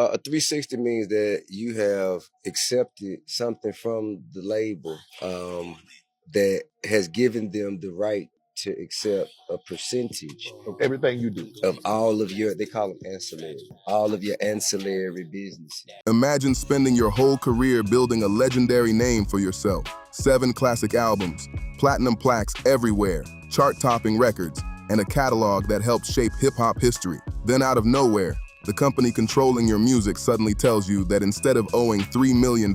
A 360 means that you have accepted something from the label that has given them the right to accept a percentage Everything you do. of all of your, they call them ancillary, all of your ancillary business. Imagine spending your whole career building a legendary name for yourself. 7 classic albums, platinum plaques everywhere, chart-topping records, and a catalog that helped shape hip-hop history. Then out of nowhere, the company controlling your music suddenly tells you that instead of owing $3 million,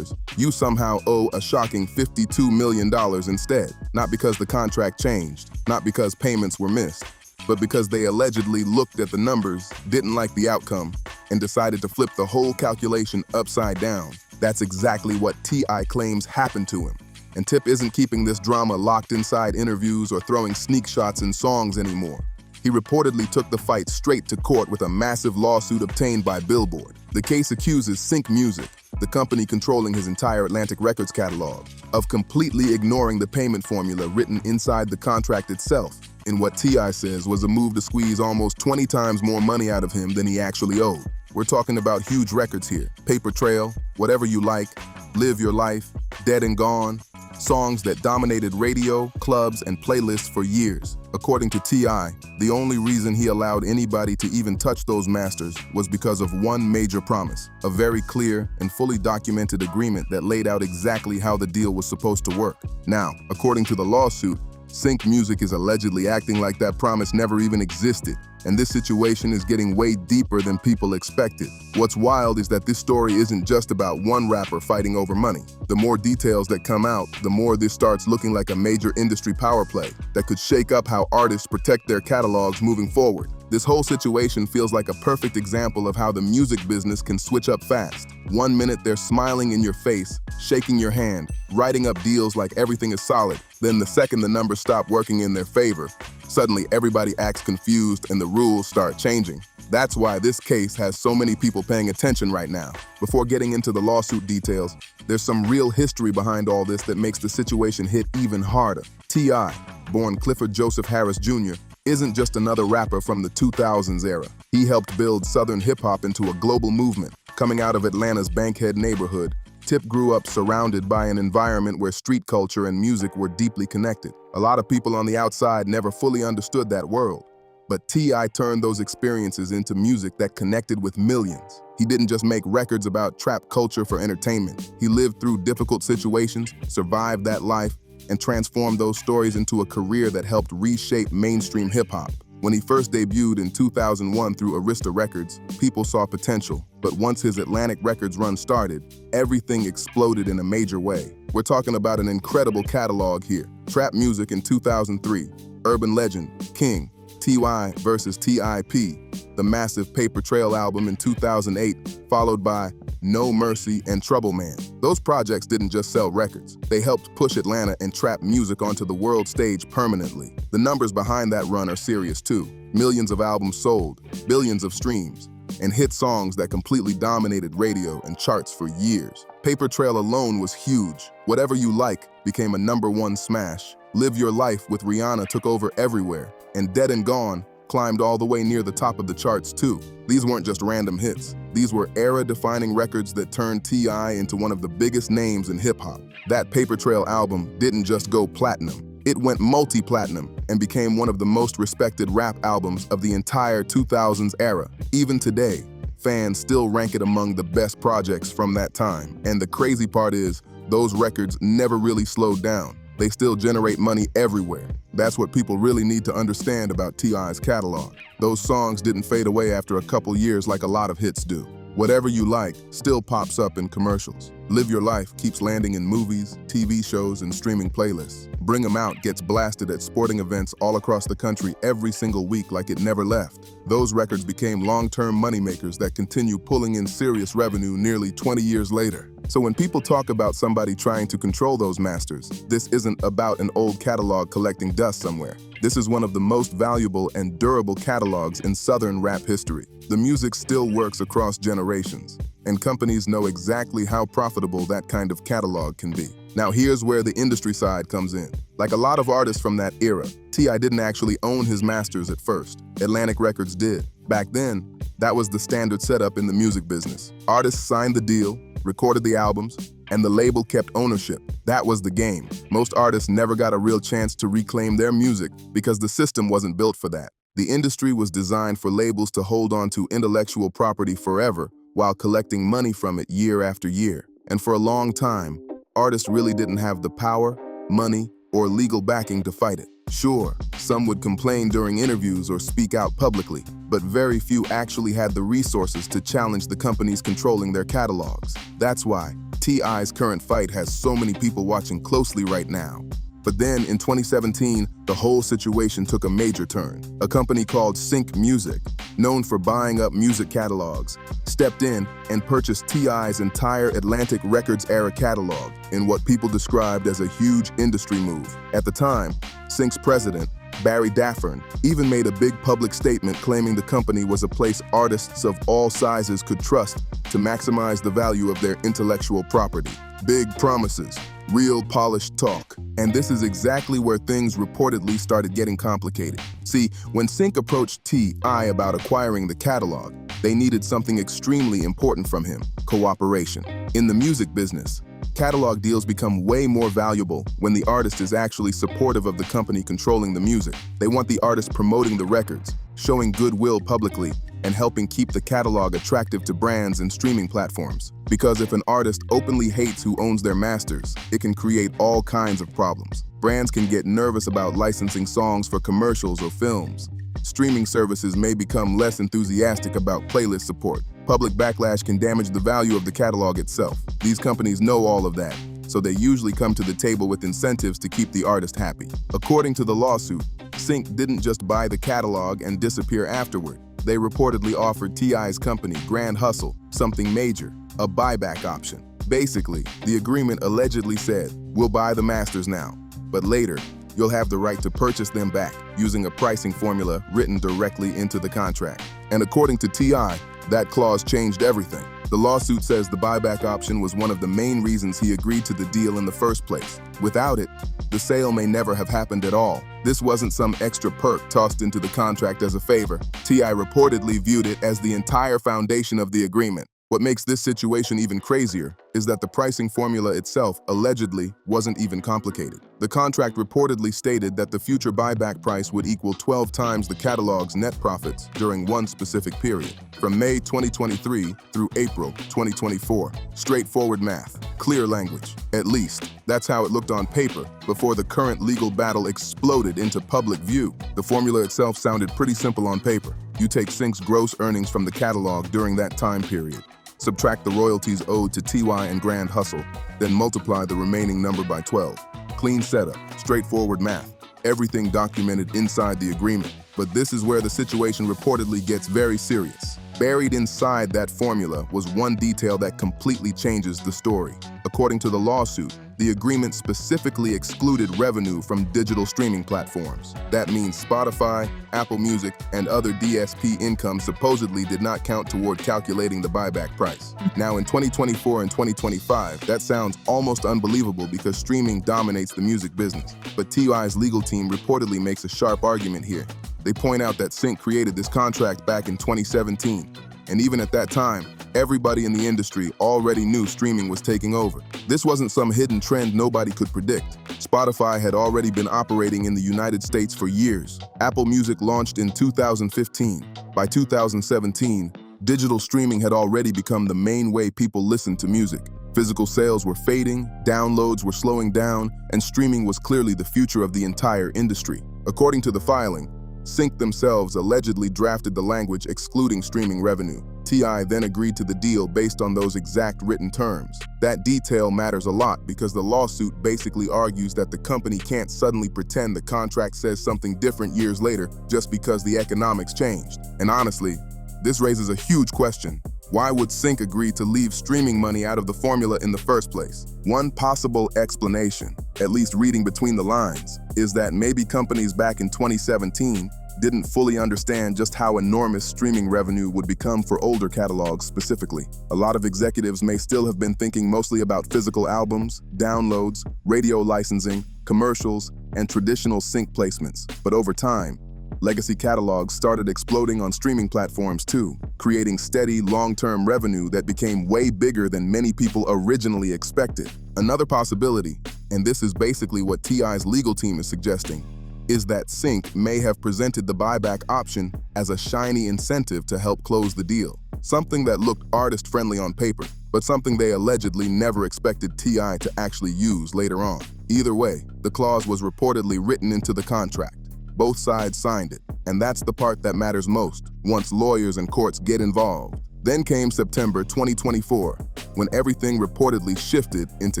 you somehow owe a shocking $52 million instead. Not because the contract changed, not because payments were missed, but because they allegedly looked at the numbers, didn't like the outcome, and decided to flip the whole calculation upside down. That's exactly what T.I. claims happened to him. And Tip isn't keeping this drama locked inside interviews or throwing sneak shots in songs anymore. He reportedly took the fight straight to court with a massive lawsuit obtained by Billboard. The case accuses Sync Music, the company controlling his entire Atlantic Records catalog, of completely ignoring the payment formula written inside the contract itself, in what T.I. says was a move to squeeze almost 20 times more money out of him than he actually owed. We're talking about huge records here. Paper Trail, Whatever You Like, Live Your Life, Dead and Gone, songs that dominated radio, clubs, and playlists for years. According to T.I., the only reason he allowed anybody to even touch those masters was because of one major promise, a very clear and fully documented agreement that laid out exactly how the deal was supposed to work. Now, according to the lawsuit, Sync Music is allegedly acting like that promise never even existed, and this situation is getting way deeper than people expected. What's wild is that this story isn't just about one rapper fighting over money. The more details that come out, the more this starts looking like a major industry power play that could shake up how artists protect their catalogs moving forward. This whole situation feels like a perfect example of how the music business can switch up fast. One minute they're smiling in your face, shaking your hand, writing up deals like everything is solid. Then the second the numbers stop working in their favor, suddenly everybody acts confused and the rules start changing. That's why this case has so many people paying attention right now. Before getting into the lawsuit details, there's some real history behind all this that makes the situation hit even harder. T.I., born Clifford Joseph Harris Jr., isn't just another rapper from the 2000s era. He helped build Southern hip-hop into a global movement. Coming out of Atlanta's Bankhead neighborhood, Tip grew up surrounded by an environment where street culture and music were deeply connected. A lot of people on the outside never fully understood that world. But T.I. turned those experiences into music that connected with millions. He didn't just make records about trap culture for entertainment. He lived through difficult situations, survived that life, and transformed those stories into a career that helped reshape mainstream hip-hop. When he first debuted in 2001 through Arista Records, people saw potential. But once his Atlantic Records run started, everything exploded in a major way. We're talking about an incredible catalog here. Trap Music in 2003, Urban Legend, King, T.Y. vs. T.I.P., the massive Paper Trail album in 2008, followed by No Mercy and Trouble Man. Those projects didn't just sell records. They helped push Atlanta and trap music onto the world stage permanently. The numbers behind that run are serious too. Millions of albums sold, billions of streams, and hit songs that completely dominated radio and charts for years. Paper Trail alone was huge. Whatever You Like became a #1 smash. Live Your Life with Rihanna took over everywhere, and Dead and Gone climbed all the way near the top of the charts too. These weren't just random hits. These were era-defining records that turned T.I. into one of the biggest names in hip-hop. That Paper Trail album didn't just go platinum. It went multi-platinum and became one of the most respected rap albums of the entire 2000s era. Even today, fans still rank it among the best projects from that time. And the crazy part is, those records never really slowed down. They still generate money everywhere. That's what people really need to understand about T.I.'s catalog. Those songs didn't fade away after a couple years like a lot of hits do. Whatever You Like still pops up in commercials. Live Your Life keeps landing in movies, TV shows, and streaming playlists. Bring 'Em Out gets blasted at sporting events all across the country every single week like it never left. Those records became long-term moneymakers that continue pulling in serious revenue nearly 20 years later. So when people talk about somebody trying to control those masters, this isn't about an old catalog collecting dust somewhere. This is one of the most valuable and durable catalogs in Southern rap history. The music still works across generations, and companies know exactly how profitable that kind of catalog can be. Now here's where the industry side comes in. Like a lot of artists from that era, T.I. didn't actually own his masters at first. Atlantic Records did. Back then, that was the standard setup in the music business. Artists signed the deal, recorded the albums, and the label kept ownership. That was the game. Most artists never got a real chance to reclaim their music because the system wasn't built for that. The industry was designed for labels to hold on to intellectual property forever while collecting money from it year after year. And for a long time, artists really didn't have the power, money, or legal backing to fight it. Sure, some would complain during interviews or speak out publicly, but very few actually had the resources to challenge the companies controlling their catalogs. That's why T.I.'s current fight has so many people watching closely right now. But then, in 2017, the whole situation took a major turn. A company called Sync Music, known for buying up music catalogs, stepped in and purchased T.I.'s entire Atlantic Records era catalog in what people described as a huge industry move. At the time, Sync's president, Barry Daffern, even made a big public statement claiming the company was a place artists of all sizes could trust to maximize the value of their intellectual property. Big promises, real polished talk. And this is exactly where things reportedly started getting complicated. See, when Sync approached T.I. about acquiring the catalog, they needed something extremely important from him: cooperation. In the music business, catalog deals become way more valuable when the artist is actually supportive of the company controlling the music. They want the artist promoting the records, showing goodwill publicly, and helping keep the catalog attractive to brands and streaming platforms. Because if an artist openly hates who owns their masters, it can create all kinds of problems. Brands can get nervous about licensing songs for commercials or films. Streaming services may become less enthusiastic about playlist support. Public backlash can damage the value of the catalog itself. These companies know all of that, so they usually come to the table with incentives to keep the artist happy. According to the lawsuit, Sync didn't just buy the catalog and disappear afterward. They reportedly offered T.I.'s company, Grand Hustle, something major: a buyback option. Basically, the agreement allegedly said, "We'll buy the masters now, but later, you'll have the right to purchase them back," using a pricing formula written directly into the contract. And according to T.I., that clause changed everything. The lawsuit says the buyback option was one of the main reasons he agreed to the deal in the first place. Without it, the sale may never have happened at all. This wasn't some extra perk tossed into the contract as a favor. T.I. reportedly viewed it as the entire foundation of the agreement. What makes this situation even crazier is that the pricing formula itself allegedly wasn't even complicated. The contract reportedly stated that the future buyback price would equal 12 times the catalog's net profits during one specific period, from May 2023 through April 2024. Straightforward math, clear language. At least, that's how it looked on paper before the current legal battle exploded into public view. The formula itself sounded pretty simple on paper. You take Sync's gross earnings from the catalog during that time period, subtract the royalties owed to T.I. and Grand Hustle, then multiply the remaining number by 12. Clean setup, straightforward math, everything documented inside the agreement. But this is where the situation reportedly gets very serious. Buried inside that formula was one detail that completely changes the story. According to the lawsuit, the agreement specifically excluded revenue from digital streaming platforms. That means Spotify, Apple Music, and other DSP income supposedly did not count toward calculating the buyback price. Now in 2024 and 2025, that sounds almost unbelievable because streaming dominates the music business. But T.I.'s legal team reportedly makes a sharp argument here. They point out that Sync created this contract back in 2017, and even at that time, everybody in the industry already knew streaming was taking over. This wasn't some hidden trend nobody could predict. Spotify had already been operating in the United States for years. Apple Music launched in 2015. By 2017, digital streaming had already become the main way people listened to music. Physical sales were fading, downloads were slowing down, and streaming was clearly the future of the entire industry. According to the filing, Sync themselves allegedly drafted the language excluding streaming revenue. T.I. then agreed to the deal based on those exact written terms. That detail matters a lot because the lawsuit basically argues that the company can't suddenly pretend the contract says something different years later just because the economics changed. And honestly, this raises a huge question. Why would Sync agree to leave streaming money out of the formula in the first place? One possible explanation, at least reading between the lines, is that maybe companies back in 2017 didn't fully understand just how enormous streaming revenue would become for older catalogs specifically. A lot of executives may still have been thinking mostly about physical albums, downloads, radio licensing, commercials, and traditional sync placements. But over time, Legacy catalogs started exploding on streaming platforms too, creating steady, long-term revenue that became way bigger than many people originally expected. Another possibility, and this is basically what T.I.'s legal team is suggesting, is that Sync may have presented the buyback option as a shiny incentive to help close the deal. Something that looked artist-friendly on paper, but something they allegedly never expected T.I. to actually use later on. Either way, the clause was reportedly written into the contract. Both sides signed it, and that's the part that matters most once lawyers and courts get involved. Then came September 2024, when everything reportedly shifted into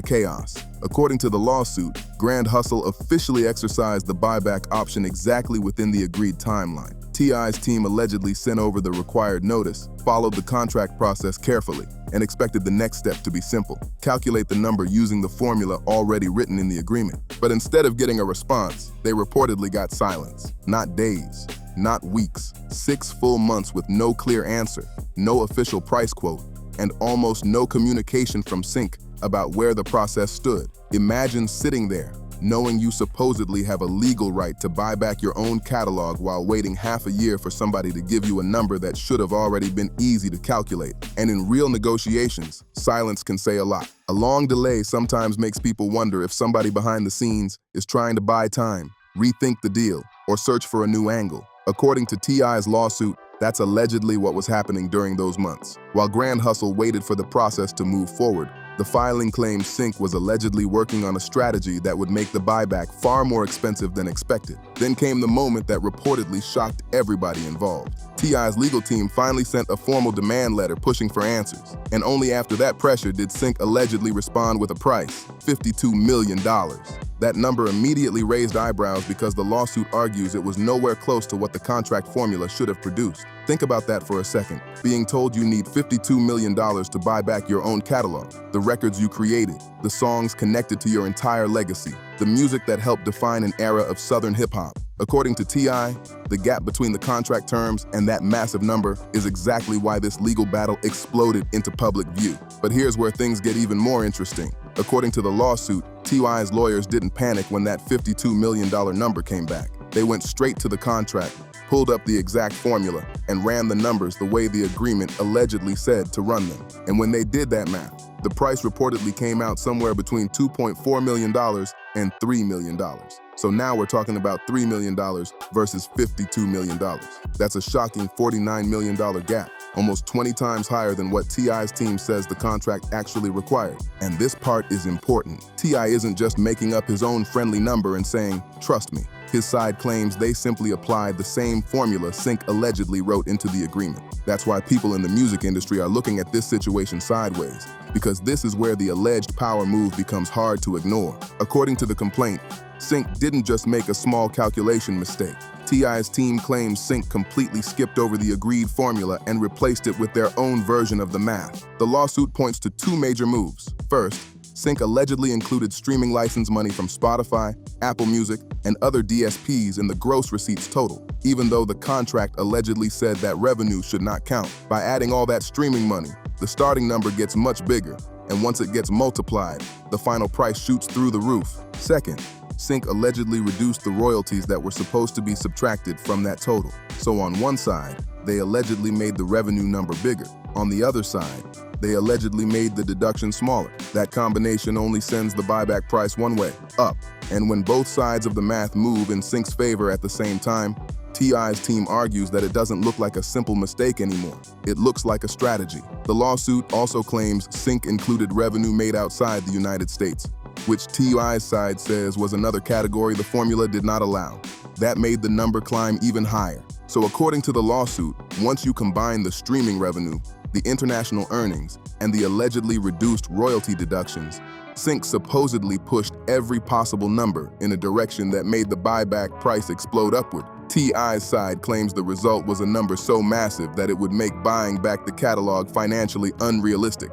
chaos. According to the lawsuit, Grand Hustle officially exercised the buyback option exactly within the agreed timeline. T.I.'s team allegedly sent over the required notice, followed the contract process carefully, and expected the next step to be simple: calculate the number using the formula already written in the agreement. But instead of getting a response, they reportedly got silence. Not days, not weeks, 6 full months with no clear answer, no official price quote, and almost no communication from Sync about where the process stood. Imagine sitting there, knowing you supposedly have a legal right to buy back your own catalog while waiting half a year for somebody to give you a number that should have already been easy to calculate. And in real negotiations, silence can say a lot. A long delay sometimes makes people wonder if somebody behind the scenes is trying to buy time, rethink the deal, or search for a new angle. According to T.I.'s lawsuit, that's allegedly what was happening during those months. While Grand Hustle waited for the process to move forward, the filing claims Sync was allegedly working on a strategy that would make the buyback far more expensive than expected. Then came the moment that reportedly shocked everybody involved. T.I.'s legal team finally sent a formal demand letter pushing for answers, and only after that pressure did Sync allegedly respond with a price: $52 million. That number immediately raised eyebrows because the lawsuit argues it was nowhere close to what the contract formula should have produced. Think about that for a second. Being told you need $52 million to buy back your own catalog, the records you created, the songs connected to your entire legacy, the music that helped define an era of Southern hip-hop. According to T.I., the gap between the contract terms and that massive number is exactly why this legal battle exploded into public view. But here's where things get even more interesting. According to the lawsuit, T.I.'s lawyers didn't panic when that $52 million number came back. They went straight to the contract, pulled up the exact formula, and ran the numbers the way the agreement allegedly said to run them. And when they did that math, the price reportedly came out somewhere between $2.4 million and $3 million. So now we're talking about $3 million versus $52 million. That's a shocking $49 million gap, almost 20 times higher than what T.I.'s team says the contract actually required. And this part is important. T.I. isn't just making up his own friendly number and saying, "Trust me." His side claims they simply applied the same formula Sync allegedly wrote into the agreement. That's why people in the music industry are looking at this situation sideways, because this is where the alleged power move becomes hard to ignore. According to the complaint, Sync didn't just make a small calculation mistake. T.I.'s team claims Sync completely skipped over the agreed formula and replaced it with their own version of the math. The lawsuit points to 2 major moves. First, Sync allegedly included streaming license money from Spotify, Apple Music, and other DSPs in the gross receipts total, even though the contract allegedly said that revenue should not count. By adding all that streaming money, the starting number gets much bigger, and once it gets multiplied, the final price shoots through the roof. Second, Sync allegedly reduced the royalties that were supposed to be subtracted from that total. So on one side, they allegedly made the revenue number bigger. On the other side, they allegedly made the deduction smaller. That combination only sends the buyback price one way, up. And when both sides of the math move in Sync's favor at the same time, T.I.'s team argues that it doesn't look like a simple mistake anymore. It looks like a strategy. The lawsuit also claims Sync included revenue made outside the United States, which T.I.'s side says was another category the formula did not allow. That made the number climb even higher. So according to the lawsuit, once you combine the streaming revenue, the international earnings, and the allegedly reduced royalty deductions, Sync supposedly pushed every possible number in a direction that made the buyback price explode upward. T.I.'s side claims the result was a number so massive that it would make buying back the catalog financially unrealistic.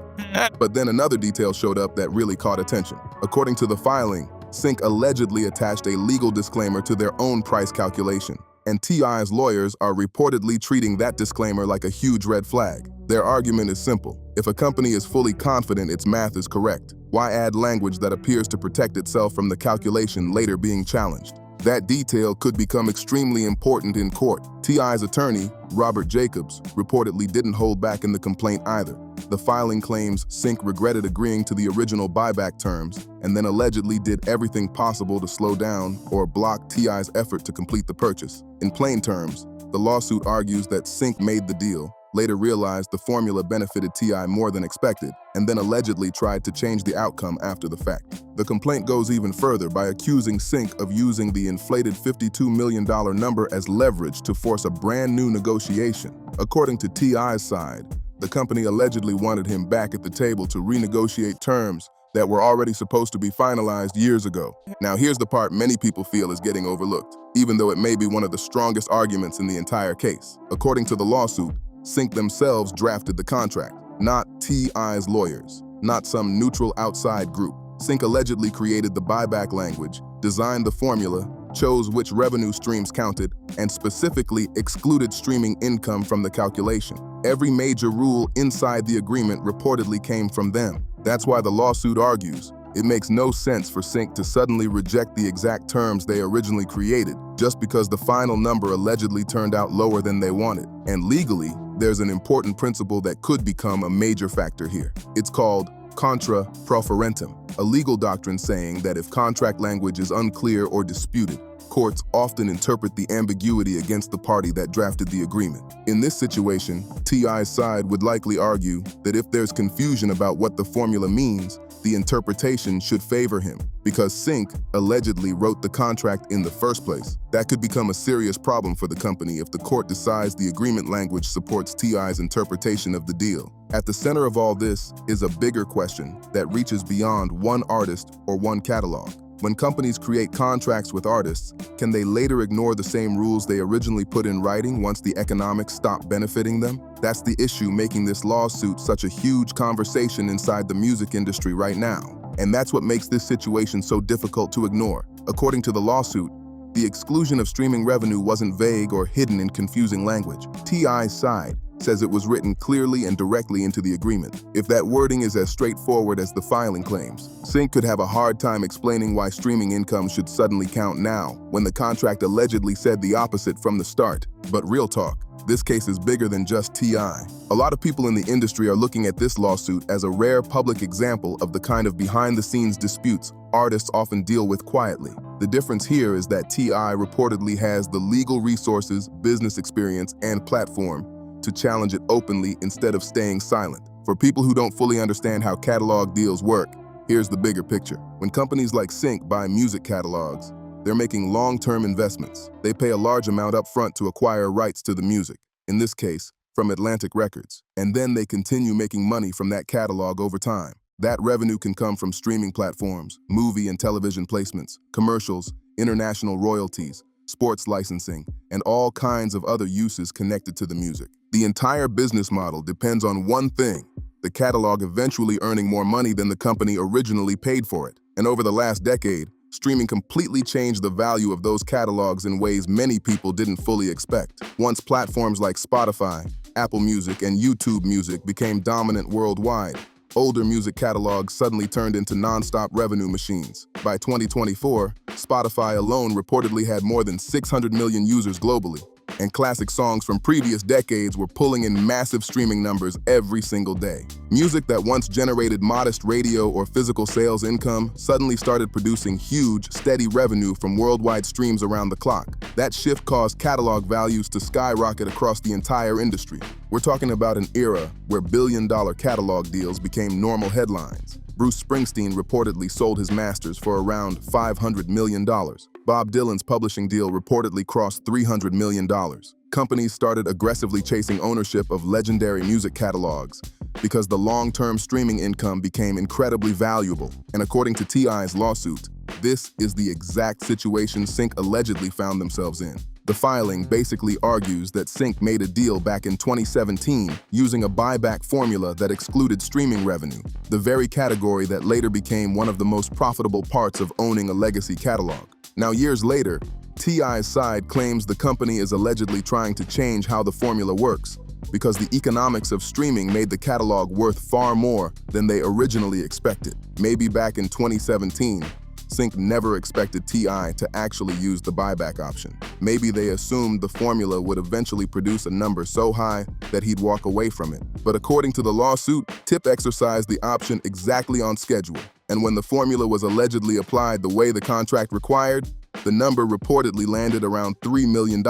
But then another detail showed up that really caught attention. According to the filing, Sync allegedly attached a legal disclaimer to their own price calculation, and T.I.'s lawyers are reportedly treating that disclaimer like a huge red flag. Their argument is simple. If a company is fully confident its math is correct, why add language that appears to protect itself from the calculation later being challenged? That detail could become extremely important in court. T.I.'s attorney, Robert Jacobs, reportedly didn't hold back in the complaint either. The filing claims Sync regretted agreeing to the original buyback terms and then allegedly did everything possible to slow down or block T.I.'s effort to complete the purchase. In plain terms, the lawsuit argues that Sync made the deal, later realized the formula benefited T.I. more than expected, and then allegedly tried to change the outcome after the fact. The complaint goes even further by accusing Sync of using the inflated $52 million number as leverage to force a brand new negotiation. According to T.I.'s side, the company allegedly wanted him back at the table to renegotiate terms that were already supposed to be finalized years ago. Now here's the part many people feel is getting overlooked, even though it may be one of the strongest arguments in the entire case. According to the lawsuit, Sync themselves drafted the contract, not T.I.'s lawyers, not some neutral outside group. Sync allegedly created the buyback language, designed the formula, chose which revenue streams counted, and specifically excluded streaming income from the calculation. Every major rule inside the agreement reportedly came from them. That's why the lawsuit argues it makes no sense for Sync to suddenly reject the exact terms they originally created just because the final number allegedly turned out lower than they wanted. And legally, there's an important principle that could become a major factor here. It's called contra proferentum, a legal doctrine saying that if contract language is unclear or disputed, courts often interpret the ambiguity against the party that drafted the agreement. In this situation, T.I.'s side would likely argue that if there's confusion about what the formula means, the interpretation should favor him, because Sync allegedly wrote the contract in the first place. That could become a serious problem for the company if the court decides the agreement language supports T.I.'s interpretation of the deal. At the center of all this is a bigger question that reaches beyond one artist or one catalog. When companies create contracts with artists, can they later ignore the same rules they originally put in writing once the economics stop benefiting them? That's the issue making this lawsuit such a huge conversation inside the music industry right now. And that's what makes this situation so difficult to ignore. According to the lawsuit, the exclusion of streaming revenue wasn't vague or hidden in confusing language. T.I.'s side says it was written clearly and directly into the agreement. If that wording is as straightforward as the filing claims, Sync could have a hard time explaining why streaming income should suddenly count now, when the contract allegedly said the opposite from the start. But real talk, this case is bigger than just T.I. A lot of people in the industry are looking at this lawsuit as a rare public example of the kind of behind-the-scenes disputes artists often deal with quietly. The difference here is that T.I. reportedly has the legal resources, business experience, and platform to challenge it openly instead of staying silent. For people who don't fully understand how catalog deals work, here's the bigger picture. When companies like Sync buy music catalogs, they're making long-term investments. They pay a large amount up front to acquire rights to the music, in this case, from Atlantic Records, and then they continue making money from that catalog over time. That revenue can come from streaming platforms, movie and television placements, commercials, international royalties, sports licensing, and all kinds of other uses connected to the music. The entire business model depends on one thing: the catalog eventually earning more money than the company originally paid for it. And over the last decade, streaming completely changed the value of those catalogs in ways many people didn't fully expect. Once platforms like Spotify, Apple Music, and YouTube Music became dominant worldwide, older music catalogs suddenly turned into non-stop revenue machines. By 2024, Spotify alone reportedly had more than 600 million users globally, and classic songs from previous decades were pulling in massive streaming numbers every single day. Music that once generated modest radio or physical sales income suddenly started producing huge, steady revenue from worldwide streams around the clock. That shift caused catalog values to skyrocket across the entire industry. We're talking about an era where billion-dollar catalog deals became normal headlines. Bruce Springsteen reportedly sold his masters for around $500 million. Bob Dylan's publishing deal reportedly crossed $300 million. Companies started aggressively chasing ownership of legendary music catalogs because the long-term streaming income became incredibly valuable. And according to T.I.'s lawsuit, this is the exact situation Sync allegedly found themselves in. The filing basically argues that Sync made a deal back in 2017 using a buyback formula that excluded streaming revenue, the very category that later became one of the most profitable parts of owning a legacy catalog. Now, years later, T.I.'s side claims the company is allegedly trying to change how the formula works because the economics of streaming made the catalog worth far more than they originally expected. Maybe back in 2017, Sync never expected T.I. to actually use the buyback option. Maybe they assumed the formula would eventually produce a number so high that he'd walk away from it. But according to the lawsuit, Tip exercised the option exactly on schedule. And when the formula was allegedly applied the way the contract required, the number reportedly landed around $3 million.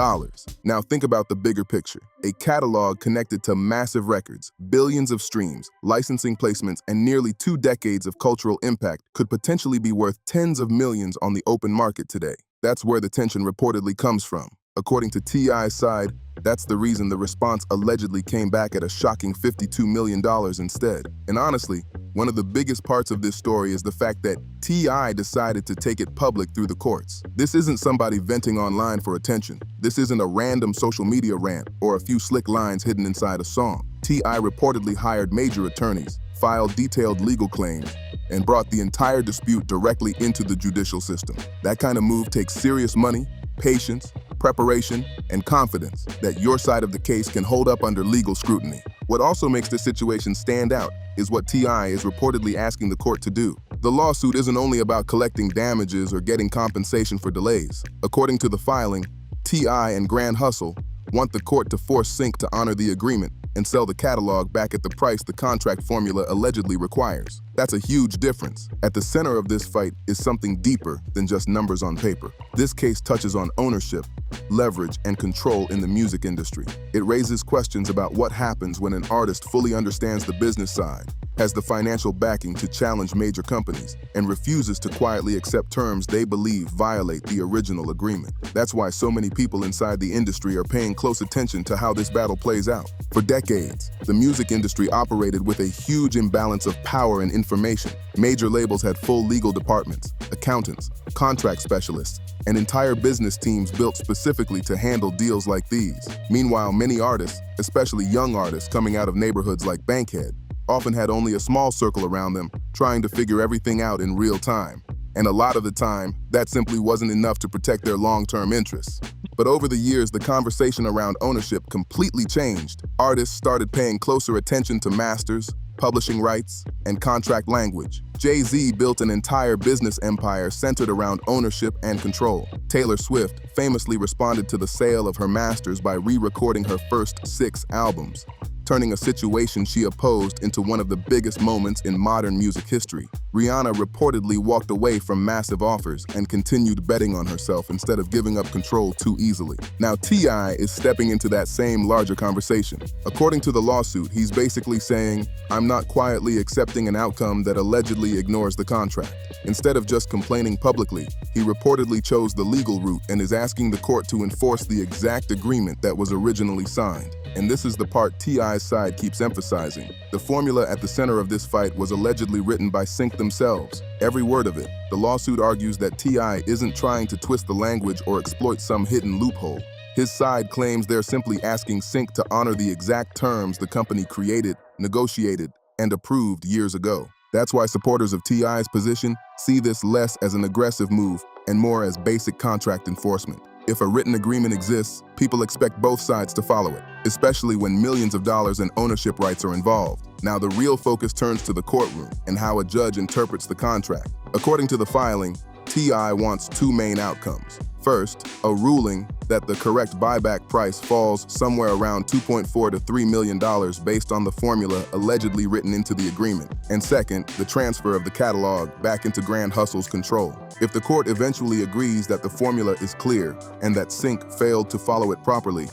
Now think about the bigger picture. A catalog connected to massive records, billions of streams, licensing placements, and nearly 2 decades of cultural impact could potentially be worth tens of millions on the open market today. That's where the tension reportedly comes from. According to T.I.'s side, that's the reason the response allegedly came back at a shocking $52 million instead. And honestly, one of the biggest parts of this story is the fact that T.I. decided to take it public through the courts. This isn't somebody venting online for attention. This isn't a random social media rant or a few slick lines hidden inside a song. T.I. reportedly hired major attorneys, filed detailed legal claims, and brought the entire dispute directly into the judicial system. That kind of move takes serious money, patience, preparation, and confidence that your side of the case can hold up under legal scrutiny. What also makes this situation stand out is what T.I. is reportedly asking the court to do. The lawsuit isn't only about collecting damages or getting compensation for delays. According to the filing, T.I. and Grand Hustle want the court to force Sync to honor the agreement and sell the catalog back at the price the contract formula allegedly requires. That's a huge difference. At the center of this fight is something deeper than just numbers on paper. This case touches on ownership, leverage, and control in the music industry. It raises questions about what happens when an artist fully understands the business side, has the financial backing to challenge major companies, and refuses to quietly accept terms they believe violate the original agreement. That's why so many people inside the industry are paying close attention to how this battle plays out. For decades, the music industry operated with a huge imbalance of power and information. Major labels had full legal departments, accountants, contract specialists, and entire business teams built specifically to handle deals like these. Meanwhile, many artists, especially young artists coming out of neighborhoods like Bankhead, often had only a small circle around them trying to figure everything out in real time. And a lot of the time, that simply wasn't enough to protect their long-term interests. But over the years, the conversation around ownership completely changed. Artists started paying closer attention to masters, publishing rights, and contract language. Jay-Z built an entire business empire centered around ownership and control. Taylor Swift famously responded to the sale of her masters by re-recording her first 6 albums, turning a situation she opposed into one of the biggest moments in modern music history. Rihanna reportedly walked away from massive offers and continued betting on herself instead of giving up control too easily. Now T.I. is stepping into that same larger conversation. According to the lawsuit, he's basically saying, "I'm not quietly accepting an outcome that allegedly ignores the contract." Instead of just complaining publicly, he reportedly chose the legal route and is asking the court to enforce the exact agreement that was originally signed. And this is the part T.I.'s side keeps emphasizing. The formula at the center of this fight was allegedly written by Sync themselves, every word of it. The lawsuit argues that T.I. isn't trying to twist the language or exploit some hidden loophole. His side claims they're simply asking Sync to honor the exact terms the company created, negotiated, and approved years ago. That's why supporters of T.I.'s position see this less as an aggressive move and more as basic contract enforcement. If a written agreement exists, people expect both sides to follow it, especially when millions of dollars in ownership rights are involved. Now the real focus turns to the courtroom and how a judge interprets the contract. According to the filing, T.I. wants 2 main outcomes. First, a ruling that the correct buyback price falls somewhere around $2.4 to $3 million based on the formula allegedly written into the agreement. And second, the transfer of the catalog back into Grand Hustle's control. If the court eventually agrees that the formula is clear and that Sync failed to follow it properly,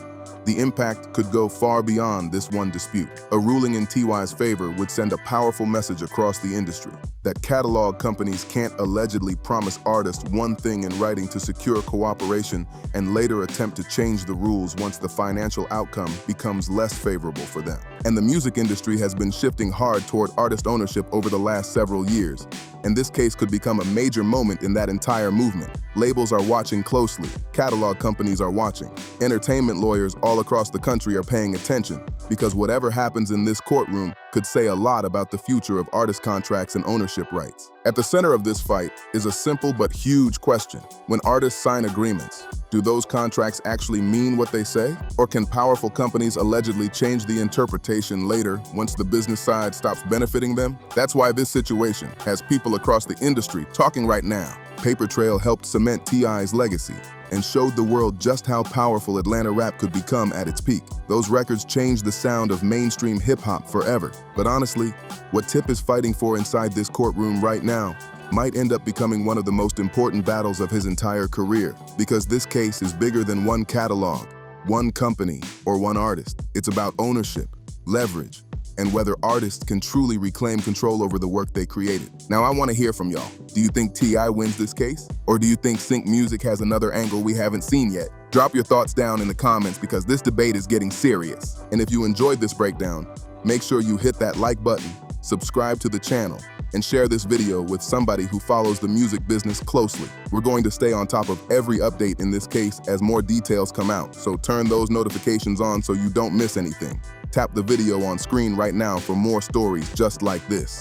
the impact could go far beyond this one dispute. A ruling in T.Y.'s favor would send a powerful message across the industry that catalog companies can't allegedly promise artists one thing in writing to secure cooperation and later attempt to change the rules once the financial outcome becomes less favorable for them. And the music industry has been shifting hard toward artist ownership over the last several years, and this case could become a major moment in that entire movement. Labels are watching closely, catalog companies are watching, entertainment lawyers all across the country are paying attention, because whatever happens in this courtroom could say a lot about the future of artist contracts and ownership rights. At the center of this fight is a simple but huge question. When artists sign agreements, do those contracts actually mean what they say? Or can powerful companies allegedly change the interpretation later once the business side stops benefiting them? That's why this situation has people across the industry talking right now. Paper Trail helped cement T.I.'s legacy and showed the world just how powerful Atlanta rap could become at its peak. Those records changed the sound of mainstream hip-hop forever. But honestly, what Tip is fighting for inside this courtroom right now might end up becoming one of the most important battles of his entire career, because this case is bigger than one catalog, one company, or one artist. It's about ownership, leverage, and whether artists can truly reclaim control over the work they created. Now, I want to hear from y'all. Do you think T.I. wins this case? Or do you think Sync Music has another angle we haven't seen yet? Drop your thoughts down in the comments, because this debate is getting serious. And if you enjoyed this breakdown, make sure you hit that like button, subscribe to the channel, and share this video with somebody who follows the music business closely. We're going to stay on top of every update in this case as more details come out, so turn those notifications on so you don't miss anything. Tap the video on screen right now for more stories just like this.